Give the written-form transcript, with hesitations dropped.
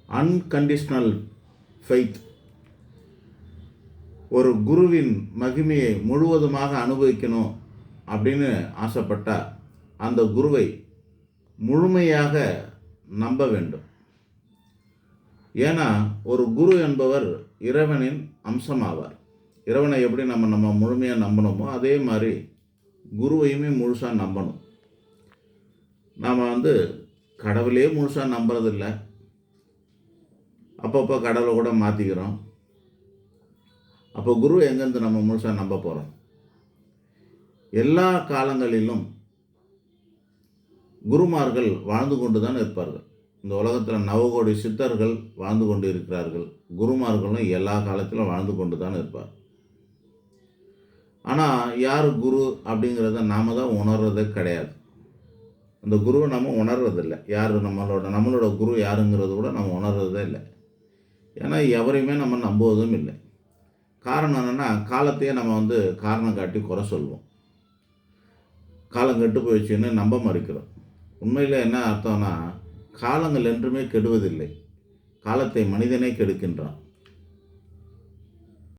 Unconditional faith. ஒரு குருவின் மகிமையை முழுவதுமாக அனுபவிக்கணும் அப்படின்னு ஆசைப்பட்டால் அந்த குருவை முழுமையாக நம்ப வேண்டும். ஏன்னா ஒரு குரு என்பவர் இறைவனின் அம்சமாவார். இறைவனை எப்படி நம்ம முழுமையாக நம்பணுமோ அதே மாதிரி குருவையுமே முழுசாக நம்பணும். நாம் கடவுளையே முழுசாக நம்புறதில்ல, அப்பப்போ கடவுளை கூட மாற்றிக்கிறோம். அப்போ குரு எங்கேருந்து நம்ம முழுசாக நம்ப போகிறோம்? எல்லா காலங்களிலும் குருமார்கள் வாழ்ந்து கொண்டு தான் இருப்பார்கள். இந்த உலகத்தில் நவகோடி சித்தர்கள் வாழ்ந்து கொண்டு இருக்கிறார்கள். குருமார்களும் எல்லா காலத்திலும் வாழ்ந்து கொண்டு தான் இருப்பார். ஆனால் யார் குரு அப்படிங்கிறத நாம் தான் உணர்றதே கிடையாது. அந்த குருவை நம்ம உணர்றதில்லை. யார் நம்மளோட குரு யாருங்கிறது கூட நம்ம உணர்றதே இல்லை. ஏன்னா எவரையுமே நம்ம நம்புவதும் இல்லை. காரணம் என்னென்னா, காலத்தையே நம்ம காரணம் காட்டி குறை சொல்வோம். காலம் கெட்டு போயிடுச்சுன்னு நம்ப மறுக்கிறோம். உண்மையில் என்ன அர்த்தம்னா, காலங்கள் என்றுமே கெடுவதில்லை, காலத்தை மனிதனே கெடுக்கின்றான்.